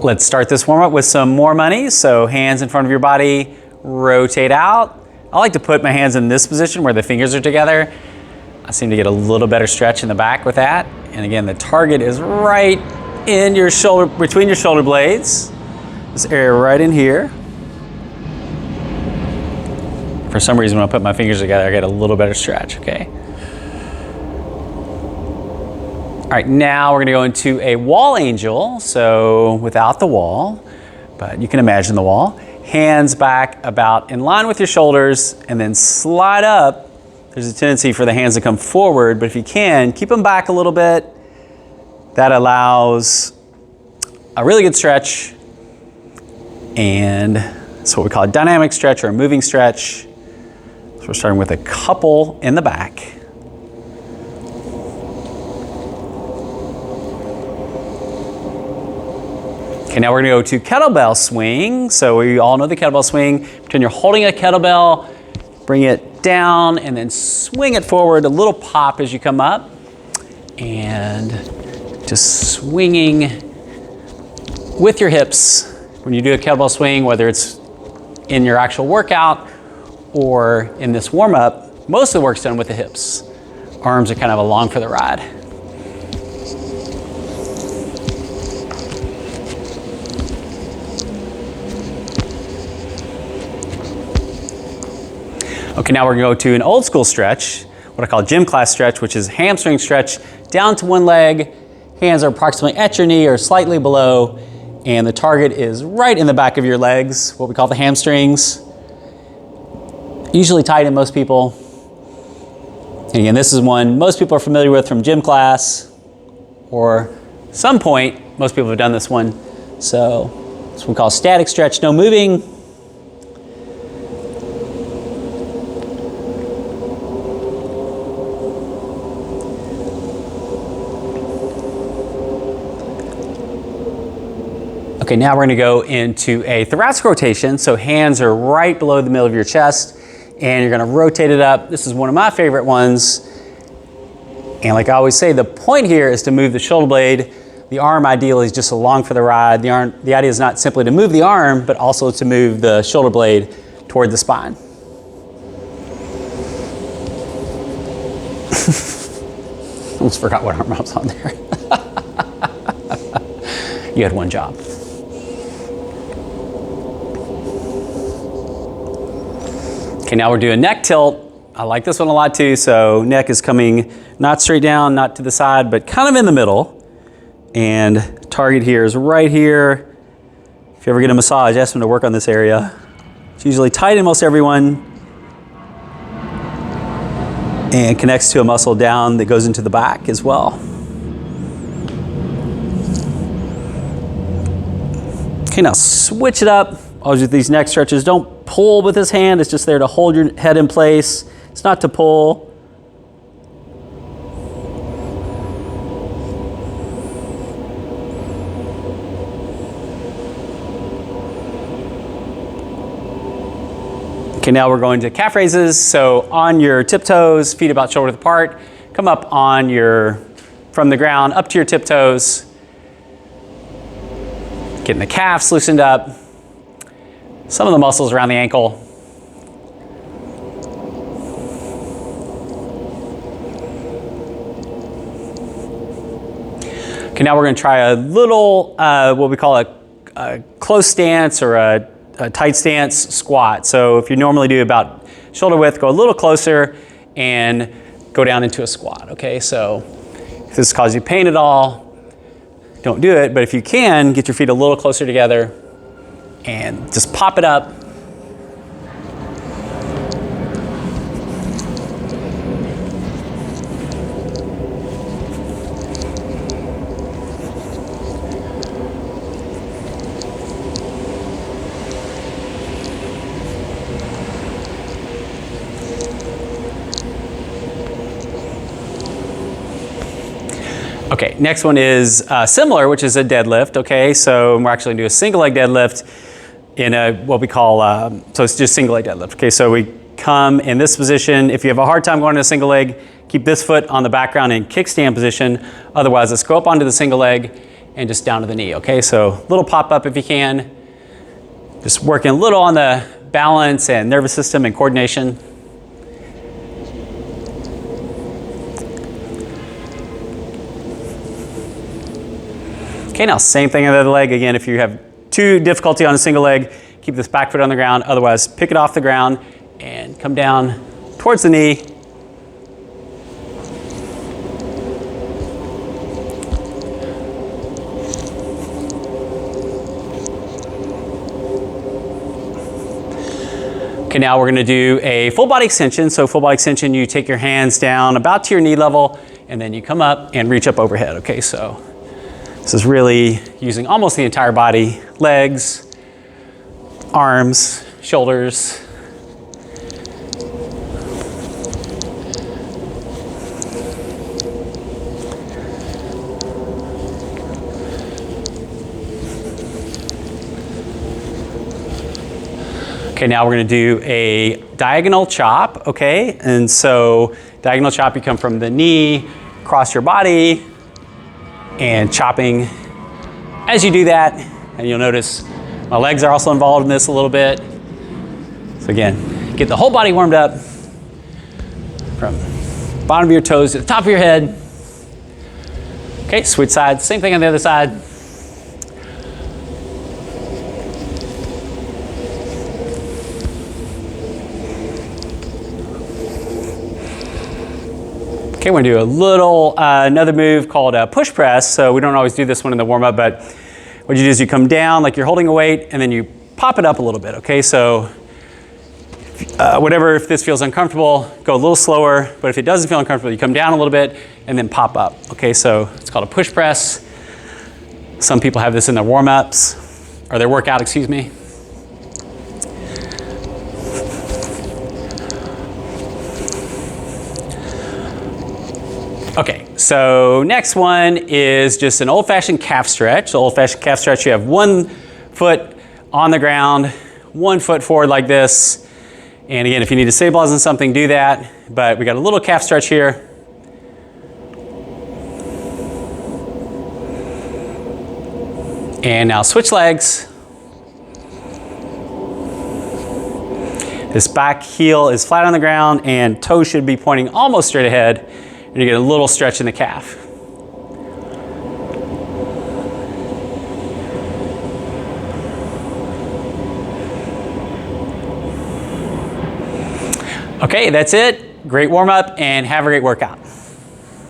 Let's start this warm up with some more money. So hands in front of your body, rotate out. I like to put my hands in this position where the fingers are together. I seem to get a little better stretch in the back with that. And again, the target is right in your shoulder, between your shoulder blades. This area right in here. For some reason, when I put my fingers together, I get a little better stretch, okay? All right, now we're gonna go into a wall angel. So without the wall, but you can imagine the wall. Hands back about in line with your shoulders and then slide up. There's a tendency for the hands to come forward, but if you can, keep them back a little bit. That allows a really good stretch, and it's what we call a dynamic stretch or a moving stretch. So we're starting with a couple in the back. Okay, now we're gonna go to kettlebell swing. So we all know the kettlebell swing. Pretend you're holding a kettlebell, bring it down and then swing it forward, a little pop as you come up, and just swinging with your hips. When you do a kettlebell swing, whether it's in your actual workout or in this warm up, most of the work's done with the hips. Arms are kind of along for the ride. Okay, now we're gonna go to an old school stretch, what I call gym class stretch, which is hamstring stretch down to one leg. Hands are approximately at your knee or slightly below, and the target is right in the back of your legs, what we call the hamstrings. Usually tight in most people. And again, this is one most people are familiar with from gym class, or some point, most people have done this one. So it's what we call static stretch, no moving. Okay, now we're gonna go into a thoracic rotation. So hands are right below the middle of your chest and you're gonna rotate it up. This is one of my favorite ones. And like I always say, the point here is to move the shoulder blade. The arm ideally is just along for the ride. The idea is not simply to move the arm, but also to move the shoulder blade toward the spine. Almost forgot what arm I was on there. You had one job. Okay, now we're doing neck tilt. I like this one a lot too. So neck is coming not straight down, not to the side, but kind of in the middle. And target here is right here. If you ever get a massage, ask them to work on this area. It's usually tight in most everyone. And connects to a muscle down that goes into the back as well. Okay, now switch it up. Always with these neck stretches, don't pull with this hand. It's just there to hold your head in place. It's not to pull. Okay, now we're going to calf raises. So on your tiptoes, feet about shoulder width apart, come up on from the ground up to your tiptoes. Getting the calves loosened up. Some of the muscles around the ankle. Okay, now we're gonna try a little, what we call a close stance or a tight stance squat. So if you normally do about shoulder width, go a little closer and go down into a squat, okay? So if this causes you pain at all, don't do it, but if you can, get your feet a little closer together and just pop it up. Okay, next one is similar, which is a deadlift, okay? So we're actually gonna do a single leg deadlift in what we call, so it's just single leg deadlift. Okay, so we come in this position. If you have a hard time going to a single leg, keep this foot on the background in kickstand position. Otherwise, let's go up onto the single leg and just down to the knee, okay? So little pop up if you can. Just working a little on the balance and nervous system and coordination. Okay, now same thing on the other leg. Again, if you have too difficulty on a single leg, keep this back foot on the ground. Otherwise, pick it off the ground and come down towards the knee. Okay, now we're gonna do a full body extension. So full body extension, you take your hands down about to your knee level, and then you come up and reach up overhead, okay? So this is really using almost the entire body, legs, arms, shoulders. Okay, now we're gonna do a diagonal chop, okay? And so diagonal chop, you come from the knee, cross your body, and chopping. As you do that, and you'll notice my legs are also involved in this a little bit. So again, get the whole body warmed up from bottom of your toes to the top of your head. Okay, switch sides, same thing on the other side. Okay, we're gonna do a little, another move called a push press. So we don't always do this one in the warm up, but what you do is you come down like you're holding a weight and then you pop it up a little bit, okay? So whatever, if this feels uncomfortable, go a little slower, but if it doesn't feel uncomfortable, you come down a little bit and then pop up, okay? So it's called a push press. Some people have this in their warm-ups, or their workout, excuse me. Okay, so next one is just an old-fashioned calf stretch. So old-fashioned calf stretch, you have one foot on the ground, 1 foot forward like this. And again, if you need to stabilize on something, do that. But we got a little calf stretch here. And now switch legs. This back heel is flat on the ground and toes should be pointing almost straight ahead. And you get a little stretch in the calf. Okay, that's it. Great warm up and have a great workout.